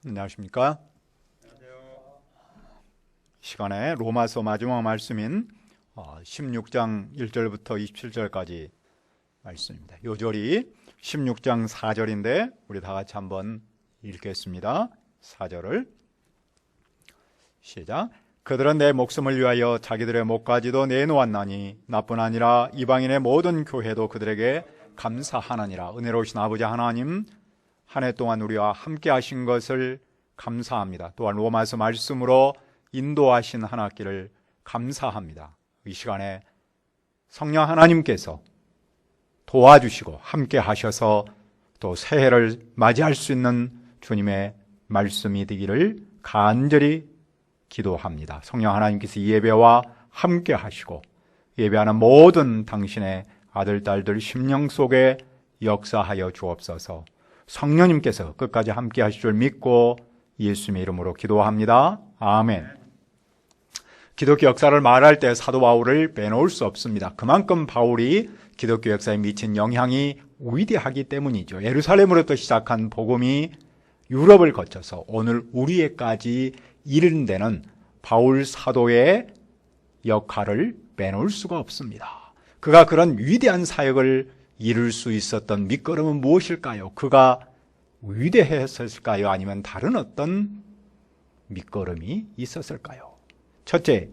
안녕하십니까? 시간에 로마서 마지막 말씀인 16장 1절부터 27절까지 말씀입니다. 요절이 16장 4절인데 우리 다 같이 한번 읽겠습니다. 4절을 시작. 그들은 내 목숨을 위하여 자기들의 목까지도 내놓았나니 나뿐 아니라 이방인의 모든 교회도 그들에게 감사하느니라. 은혜로우신 아버지 하나님, 한 해 동안 우리와 함께 하신 것을 감사합니다. 또한 로마서 말씀으로 인도하신 한 학기를 감사합니다. 이 시간에 성령 하나님께서 도와주시고 함께 하셔서 또 새해를 맞이할 수 있는 주님의 말씀이 되기를 간절히 기도합니다. 성령 하나님께서 이 예배와 함께 하시고 예배하는 모든 당신의 아들, 딸들 심령 속에 역사하여 주옵소서. 성령님께서 끝까지 함께 하실 줄 믿고 예수님의 이름으로 기도합니다. 아멘. 기독교 역사를 말할 때 사도 바울을 빼놓을 수 없습니다. 그만큼 바울이 기독교 역사에 미친 영향이 위대하기 때문이죠. 예루살렘으로부터 시작한 복음이 유럽을 거쳐서 오늘 우리에까지 이른 데는 바울 사도의 역할을 빼놓을 수가 없습니다. 그가 그런 위대한 사역을 이룰 수 있었던 밑거름은 무엇일까요? 그가 위대했을까요? 아니면 다른 어떤 밑거름이 있었을까요? 첫째,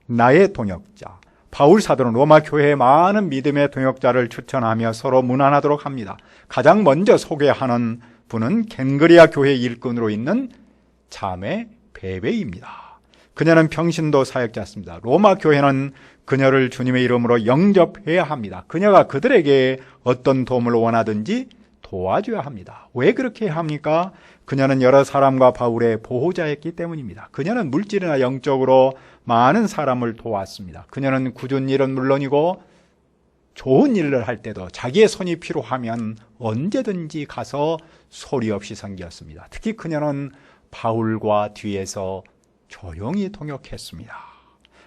나의 동역자. 바울 사도는 로마 교회에 많은 믿음의 동역자를 추천하며 서로 문안하도록 합니다. 가장 먼저 소개하는 분은 갱그리아 교회 일꾼으로 있는 자매 베베입니다. 그녀는 평신도 사역자였습니다. 로마 교회는 그녀를 주님의 이름으로 영접해야 합니다. 그녀가 그들에게 어떤 도움을 원하든지 도와줘야 합니다. 왜 그렇게 해야 합니까? 그녀는 여러 사람과 바울의 보호자였기 때문입니다. 그녀는 물질이나 영적으로 많은 사람을 도왔습니다. 그녀는 굳은 일은 물론이고 좋은 일을 할 때도 자기의 손이 필요하면 언제든지 가서 소리 없이 섬겼습니다. 특히 그녀는 바울과 뒤에서 조용히 동역했습니다.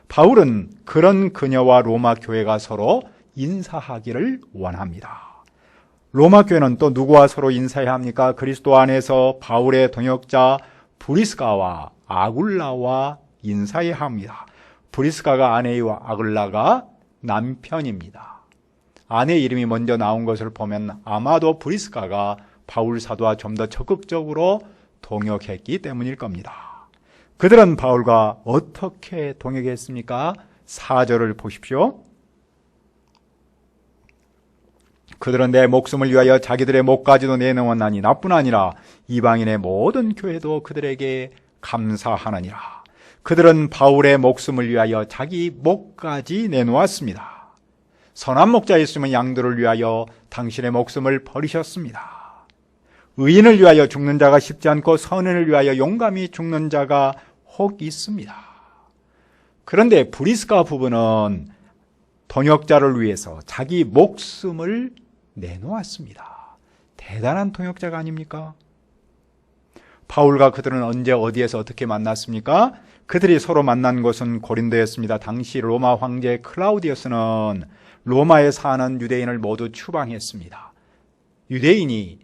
바울은 그런 그녀와 로마 교회가 서로 인사하기를 원합니다. 로마 교회는 또 누구와 서로 인사해야 합니까? 그리스도 안에서 바울의 동역자 브리스가와 아굴라와 인사해야 합니다. 브리스가가 아내이고 아굴라가 남편입니다. 아내 이름이 먼저 나온 것을 보면 아마도 브리스가가 바울 사도와 좀 더 적극적으로 동역했기 때문일 겁니다. 그들은 바울과 어떻게 동역했습니까? 4절을 보십시오. 그들은 내 목숨을 위하여 자기들의 목까지도 내놓았나니 나뿐 아니라 이방인의 모든 교회도 그들에게 감사하느니라. 그들은 바울의 목숨을 위하여 자기 목까지 내놓았습니다. 선한 목자였으면 양들을 위하여 당신의 목숨을 버리셨습니다. 의인을 위하여 죽는 자가 쉽지 않고 선인을 위하여 용감히 죽는 자가 혹 있습니다. 그런데 브리스가 부부는 동역자를 위해서 자기 목숨을 내놓았습니다. 대단한 동역자가 아닙니까? 바울과 그들은 언제 어디에서 어떻게 만났습니까? 그들이 서로 만난 곳은 고린도였습니다. 당시 로마 황제 클라우디우스는 로마에 사는 유대인을 모두 추방했습니다. 유대인이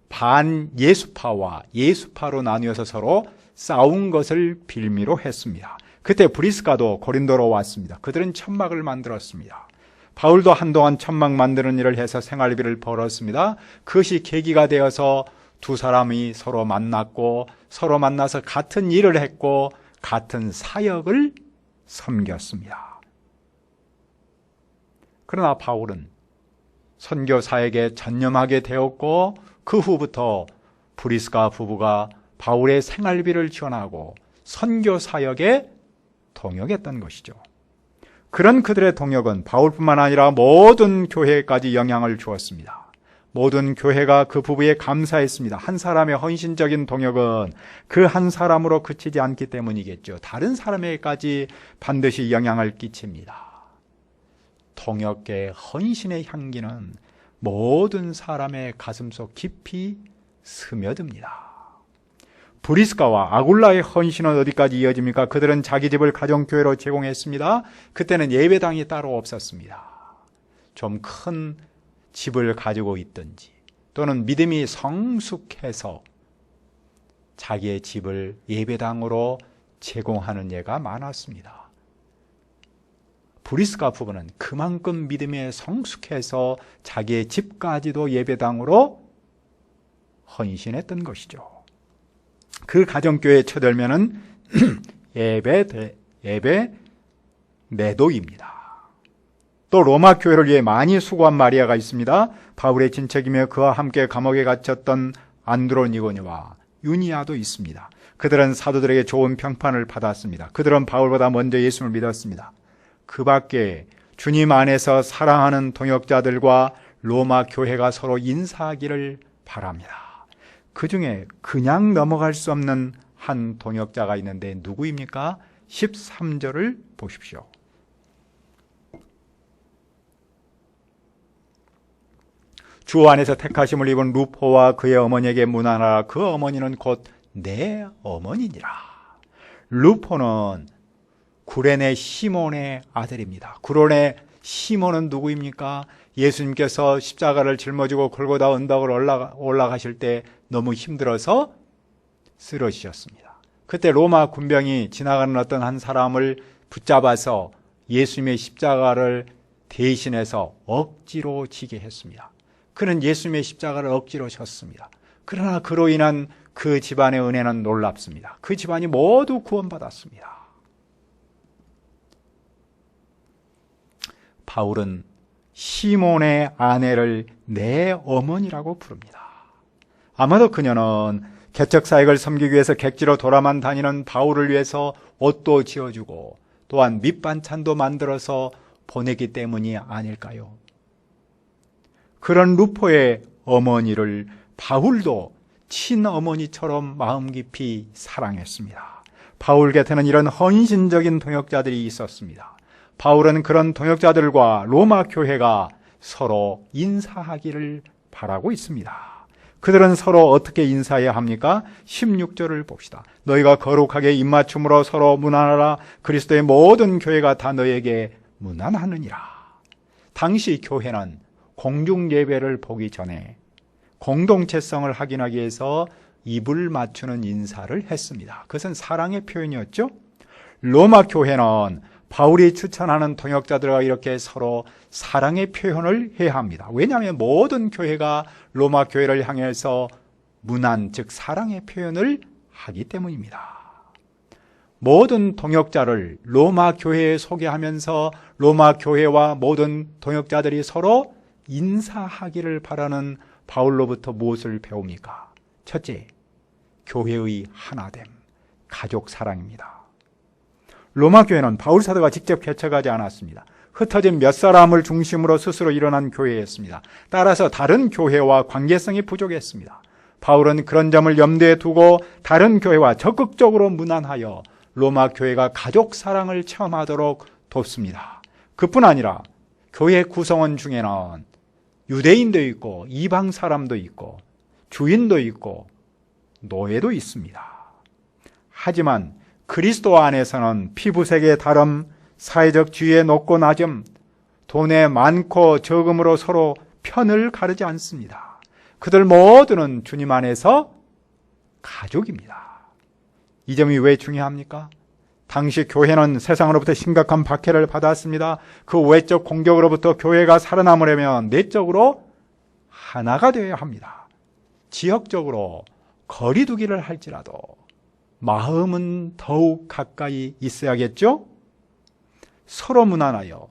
반 예수파와 예수파로 나뉘어서 서로 싸운 것을 빌미로 했습니다. 그때 브리스가도 고린도로 왔습니다. 그들은 천막을 만들었습니다. 바울도 한동안 천막 만드는 일을 해서 생활비를 벌었습니다. 그것이 계기가 되어서 두 사람이 서로 만났고 서로 만나서 같은 일을 했고 같은 사역을 섬겼습니다. 그러나 바울은 선교 사역에 전념하게 되었고 그 후부터 브리스가 부부가 바울의 생활비를 지원하고 선교 사역에 동역했던 것이죠. 그런 그들의 동역은 바울뿐만 아니라 모든 교회까지 영향을 주었습니다. 모든 교회가 그 부부에 감사했습니다. 한 사람의 헌신적인 동역은 그 한 사람으로 그치지 않기 때문이겠죠. 다른 사람에게까지 반드시 영향을 끼칩니다. 동역의 헌신의 향기는 모든 사람의 가슴속 깊이 스며듭니다. 브리스가와 아굴라의 헌신은 어디까지 이어집니까? 그들은 자기 집을 가정교회로 제공했습니다. 그때는 예배당이 따로 없었습니다. 좀 큰 집을 가지고 있든지 또는 믿음이 성숙해서 자기의 집을 예배당으로 제공하는 예가 많았습니다. 브리스가 부부는 그만큼 믿음에 성숙해서 자기의 집까지도 예배당으로 헌신했던 것이죠. 그 가정교회의 첫 열매는 예배 매도입니다. 또 로마 교회를 위해 많이 수고한 마리아가 있습니다. 바울의 친척이며 그와 함께 감옥에 갇혔던 안드로니고니와 유니아도 있습니다. 그들은 사도들에게 좋은 평판을 받았습니다. 그들은 바울보다 먼저 예수를 믿었습니다. 그 밖에 주님 안에서 사랑하는 동역자들과 로마 교회가 서로 인사하기를 바랍니다. 그 중에 그냥 넘어갈 수 없는 한 동역자가 있는데 누구입니까? 13절을 보십시오. 주 안에서 택하심을 입은 루포와 그의 어머니에게 문안하라. 그 어머니는 곧 내 어머니니라. 루포는 구레네 시몬의 아들입니다. 구레네 시몬은 누구입니까? 예수님께서 십자가를 짊어지고 골고다 언덕을 올라가실 때 너무 힘들어서 쓰러지셨습니다. 그때 로마 군병이 지나가는 어떤 한 사람을 붙잡아서 예수님의 십자가를 대신해서 억지로 지게 했습니다. 그는 예수님의 십자가를 억지로 졌습니다. 그러나 그로 인한 그 집안의 은혜는 놀랍습니다. 그 집안이 모두 구원받았습니다. 바울은 시몬의 아내를 내 어머니라고 부릅니다. 아마도 그녀는 개척사역을 섬기기 위해서 객지로 돌아만 다니는 바울을 위해서 옷도 지어주고 또한 밑반찬도 만들어서 보내기 때문이 아닐까요? 그런 루포의 어머니를 바울도 친어머니처럼 마음 깊이 사랑했습니다. 바울 곁에는 이런 헌신적인 동역자들이 있었습니다. 바울은 그런 동역자들과 로마 교회가 서로 인사하기를 바라고 있습니다. 그들은 서로 어떻게 인사해야 합니까? 16절을 봅시다. 너희가 거룩하게 입맞춤으로 서로 문안하라. 그리스도의 모든 교회가 다 너에게 문안하느니라. 당시 교회는 공중 예배를 보기 전에 공동체성을 확인하기 위해서 입을 맞추는 인사를 했습니다. 그것은 사랑의 표현이었죠. 로마 교회는 바울이 추천하는 동역자들과 이렇게 서로 사랑의 표현을 해야 합니다. 왜냐하면 모든 교회가 로마 교회를 향해서 문안, 즉 사랑의 표현을 하기 때문입니다. 모든 동역자를 로마 교회에 소개하면서 로마 교회와 모든 동역자들이 서로 인사하기를 바라는 바울로부터 무엇을 배웁니까? 첫째, 교회의 하나됨, 가족 사랑입니다. 로마 교회는 바울 사도가 직접 개척하지 않았습니다. 흩어진 몇 사람을 중심으로 스스로 일어난 교회였습니다. 따라서 다른 교회와 관계성이 부족했습니다. 바울은 그런 점을 염두에 두고 다른 교회와 적극적으로 문안하여 로마 교회가 가족 사랑을 체험하도록 돕습니다. 그뿐 아니라 교회 구성원 중에는 유대인도 있고 이방 사람도 있고 주인도 있고 노예도 있습니다. 하지만 그리스도 안에서는 피부색의 다름, 사회적 지위의 높고 낮음, 돈의 많고 적음으로 서로 편을 가르지 않습니다. 그들 모두는 주님 안에서 가족입니다. 이 점이 왜 중요합니까? 당시 교회는 세상으로부터 심각한 박해를 받았습니다. 그 외적 공격으로부터 교회가 살아남으려면 내적으로 하나가 되어야 합니다. 지역적으로 거리두기를 할지라도 마음은 더욱 가까이 있어야겠죠? 서로 문안하여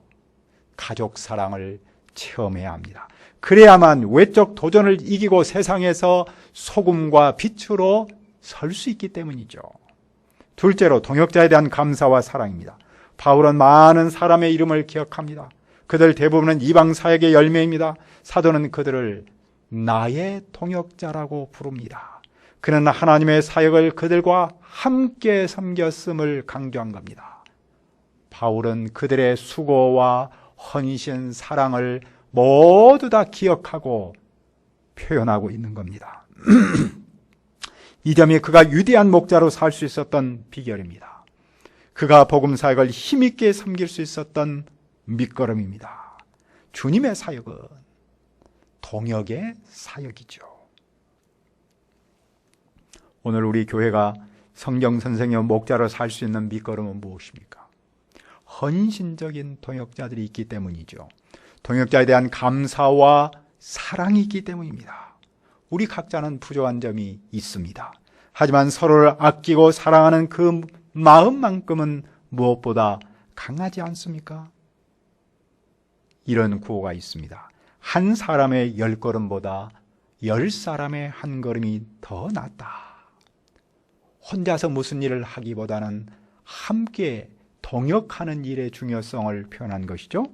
가족 사랑을 체험해야 합니다. 그래야만 외적 도전을 이기고 세상에서 소금과 빛으로 설 수 있기 때문이죠. 둘째로 동역자에 대한 감사와 사랑입니다. 바울은 많은 사람의 이름을 기억합니다. 그들 대부분은 이방 사역의 열매입니다. 사도는 그들을 나의 동역자라고 부릅니다. 그는 하나님의 사역을 그들과 함께 섬겼음을 강조한 겁니다. 바울은 그들의 수고와 헌신, 사랑을 모두 다 기억하고 표현하고 있는 겁니다. 이 점이 그가 위대한 목자로 살 수 있었던 비결입니다. 그가 복음 사역을 힘있게 섬길 수 있었던 밑거름입니다. 주님의 사역은 동역의 사역이죠. 오늘 우리 교회가 성경 선생님 목자로 살 수 있는 밑거름은 무엇입니까? 헌신적인 동역자들이 있기 때문이죠. 동역자에 대한 감사와 사랑이 있기 때문입니다. 우리 각자는 부족한 점이 있습니다. 하지만 서로를 아끼고 사랑하는 그 마음만큼은 무엇보다 강하지 않습니까? 이런 구호가 있습니다. 한 사람의 10걸음보다 10사람의 한 걸음이 더 낫다. 혼자서 무슨 일을 하기보다는 함께 동역하는 일의 중요성을 표현한 것이죠.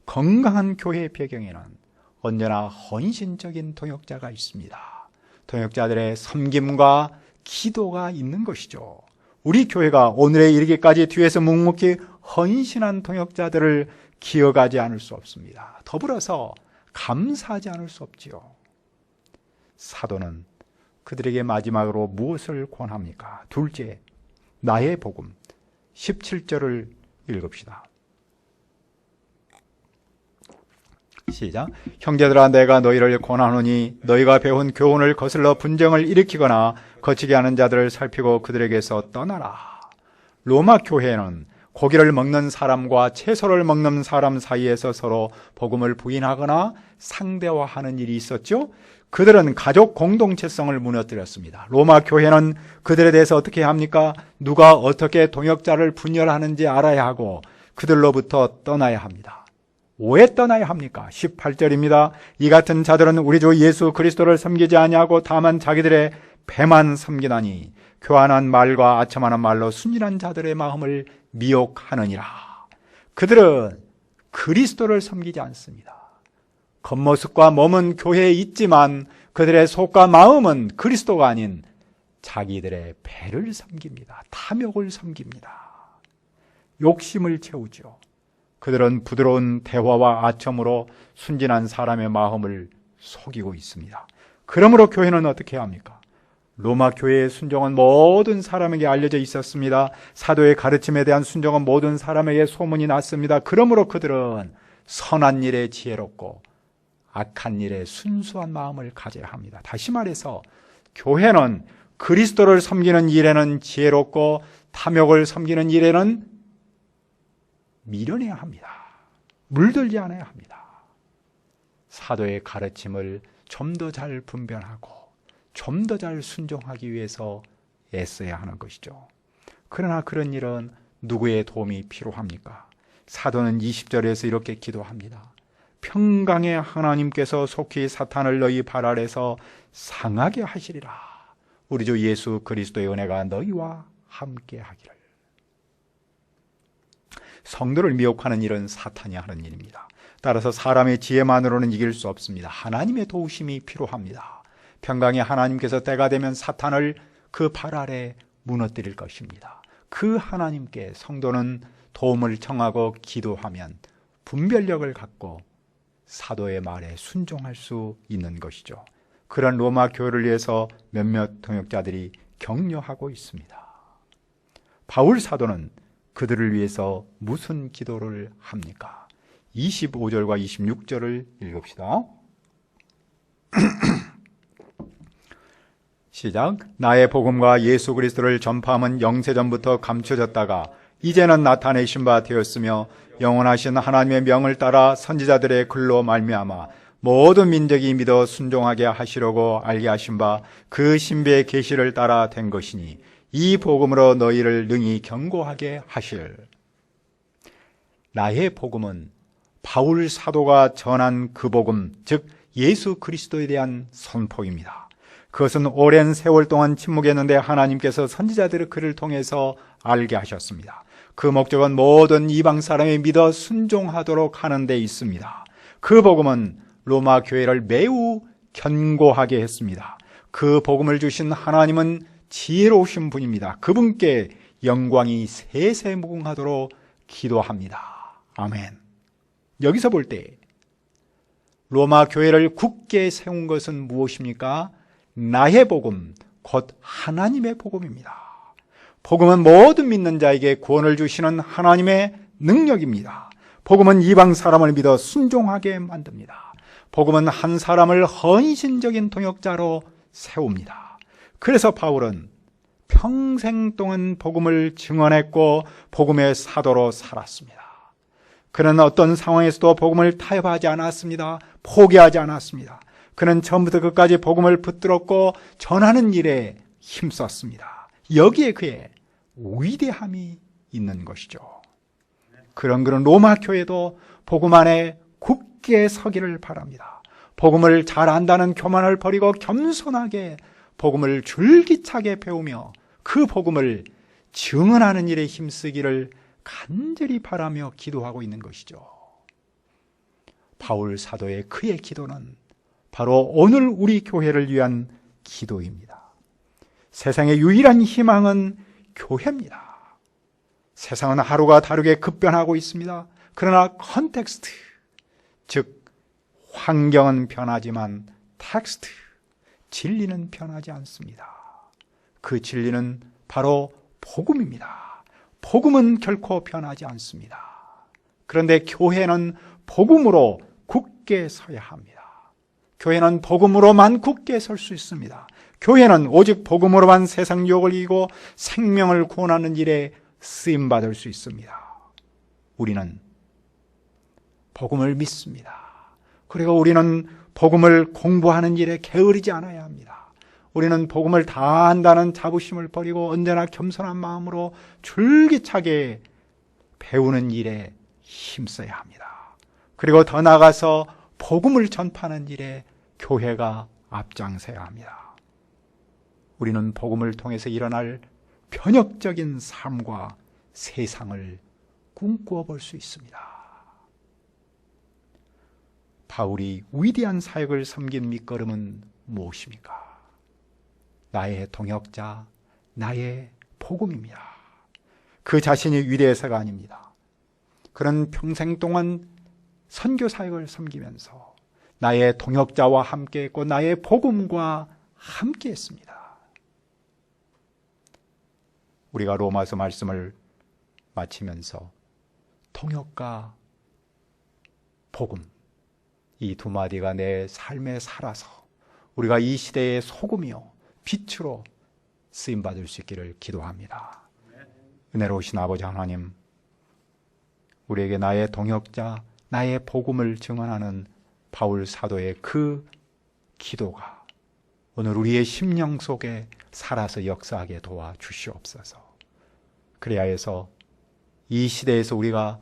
건강한 교회의 배경에는 언제나 헌신적인 동역자가 있습니다. 동역자들의 섬김과 기도가 있는 것이죠. 우리 교회가 오늘에 이르기까지 뒤에서 묵묵히 헌신한 동역자들을 기억하지 않을 수 없습니다. 더불어서 감사하지 않을 수 없지요. 사도는 그들에게 마지막으로 무엇을 권합니까? 둘째, 나의 복음 17절을 읽읍시다. 시작. 형제들아, 내가 너희를 권하노니 너희가 배운 교훈을 거슬러 분쟁을 일으키거나 거치게 하는 자들을 살피고 그들에게서 떠나라. 로마 교회는 고기를 먹는 사람과 채소를 먹는 사람 사이에서 서로 복음을 부인하거나 상대화하는 일이 있었죠. 그들은 가족 공동체성을 무너뜨렸습니다. 로마 교회는 그들에 대해서 어떻게 합니까? 누가 어떻게 동역자를 분열하는지 알아야 하고 그들로부터 떠나야 합니다. 왜 떠나야 합니까? 18절입니다. 이 같은 자들은 우리 주 예수 그리스도를 섬기지 아니하고 다만 자기들의 배만 섬기나니 교환한 말과 아첨하는 말로 순진한 자들의 마음을 미혹하느니라. 그들은 그리스도를 섬기지 않습니다. 겉모습과 몸은 교회에 있지만 그들의 속과 마음은 그리스도가 아닌 자기들의 배를 섬깁니다. 탐욕을 섬깁니다. 욕심을 채우죠. 그들은 부드러운 대화와 아첨으로 순진한 사람의 마음을 속이고 있습니다. 그러므로 교회는 어떻게 합니까? 로마 교회의 순종은 모든 사람에게 알려져 있었습니다. 사도의 가르침에 대한 순종은 모든 사람에게 소문이 났습니다. 그러므로 그들은 선한 일에 지혜롭고 악한 일에 순수한 마음을 가져야 합니다. 다시 말해서 교회는 그리스도를 섬기는 일에는 지혜롭고 탐욕을 섬기는 일에는 미련해야 합니다. 물들지 않아야 합니다. 사도의 가르침을 좀 더 잘 분별하고 좀 더 잘 순종하기 위해서 애써야 하는 것이죠. 그러나 그런 일은 누구의 도움이 필요합니까? 사도는 20절에서 이렇게 기도합니다. 평강의 하나님께서 속히 사탄을 너희 발 아래서 상하게 하시리라. 우리 주 예수 그리스도의 은혜가 너희와 함께 하기를. 성도를 미혹하는 일은 사탄이 하는 일입니다. 따라서 사람의 지혜만으로는 이길 수 없습니다. 하나님의 도우심이 필요합니다. 평강의 하나님께서 때가 되면 사탄을 그 발 아래 무너뜨릴 것입니다. 그 하나님께 성도는 도움을 청하고 기도하면 분별력을 갖고 사도의 말에 순종할 수 있는 것이죠. 그런 로마 교회를 위해서 몇몇 동역자들이 격려하고 있습니다. 바울 사도는 그들을 위해서 무슨 기도를 합니까? 25절과 26절을 읽읍시다. 시작. 나의 복음과 예수 그리스도를 전파함은 영세전부터 감춰졌다가 이제는 나타내신 바 되었으며 영원하신 하나님의 명을 따라 선지자들의 글로 말미암아 모든 민족이 믿어 순종하게 하시려고 알게 하신 바 그 신비의 계시를 따라 된 것이니 이 복음으로 너희를 능히 견고하게 하실. 나의 복음은 바울 사도가 전한 그 복음, 즉 예수 그리스도에 대한 선포입니다. 그것은 오랜 세월 동안 침묵했는데 하나님께서 선지자들의 글을 통해서 알게 하셨습니다. 그 목적은 모든 이방 사람이 믿어 순종하도록 하는 데 있습니다. 그 복음은 로마 교회를 매우 견고하게 했습니다. 그 복음을 주신 하나님은 지혜로우신 분입니다. 그분께 영광이 세세무궁하도록 기도합니다. 아멘. 여기서 볼 때 로마 교회를 굳게 세운 것은 무엇입니까? 나의 복음, 곧 하나님의 복음입니다. 복음은 모든 믿는 자에게 구원을 주시는 하나님의 능력입니다. 복음은 이방 사람을 믿어 순종하게 만듭니다. 복음은 한 사람을 헌신적인 동역자로 세웁니다. 그래서 바울은 평생 동안 복음을 증언했고 복음의 사도로 살았습니다. 그는 어떤 상황에서도 복음을 타협하지 않았습니다. 포기하지 않았습니다. 그는 처음부터 끝까지 복음을 붙들었고 전하는 일에 힘썼습니다. 여기에 그의 위대함이 있는 것이죠. 그런 로마 교회도 복음 안에 굳게 서기를 바랍니다. 복음을 잘 안다는 교만을 버리고 겸손하게 복음을 줄기차게 배우며 그 복음을 증언하는 일에 힘쓰기를 간절히 바라며 기도하고 있는 것이죠. 바울 사도의 그의 기도는 바로 오늘 우리 교회를 위한 기도입니다. 세상의 유일한 희망은 교회입니다. 세상은 하루가 다르게 급변하고 있습니다. 그러나 컨텍스트, 즉 환경은 변하지만 텍스트, 진리는 변하지 않습니다. 그 진리는 바로 복음입니다. 복음은 결코 변하지 않습니다. 그런데 교회는 복음으로 굳게 서야 합니다. 교회는 복음으로만 굳게 설 수 있습니다. 교회는 오직 복음으로만 세상 유혹을 이기고 생명을 구원하는 일에 쓰임받을 수 있습니다. 우리는 복음을 믿습니다. 그리고 우리는 복음을 공부하는 일에 게으르지 않아야 합니다. 우리는 복음을 다 안다는 자부심을 버리고 언제나 겸손한 마음으로 줄기차게 배우는 일에 힘써야 합니다. 그리고 더 나아가서 복음을 전파하는 일에 교회가 앞장서야 합니다. 우리는 복음을 통해서 일어날 변혁적인 삶과 세상을 꿈꾸어 볼 수 있습니다. 바울이 위대한 사역을 섬긴 밑거름은 무엇입니까? 나의 동역자, 나의 복음입니다. 그 자신이 위대해서가 아닙니다. 그는 평생 동안 선교 사역을 섬기면서 나의 동역자와 함께했고 나의 복음과 함께했습니다. 우리가 로마서 말씀을 마치면서 동역과 복음, 이 두 마디가 내 삶에 살아서 우리가 이 시대의 소금이요 빛으로 쓰임받을 수 있기를 기도합니다. 은혜로우신 아버지 하나님, 우리에게 나의 동역자, 나의 복음을 증언하는 바울 사도의 그 기도가 오늘 우리의 심령 속에 살아서 역사하게 도와주시옵소서. 그래야 해서 이 시대에서 우리가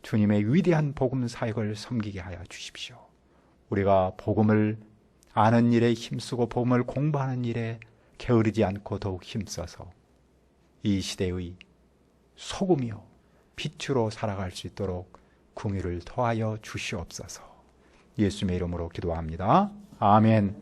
주님의 위대한 복음 사역을 섬기게 하여 주십시오. 우리가 복음을 아는 일에 힘쓰고 복음을 공부하는 일에 게으르지 않고 더욱 힘써서 이 시대의 소금이요 빛으로 살아갈 수 있도록 긍휼을 더하여 주시옵소서. 예수님의 이름으로 기도합니다. 아멘.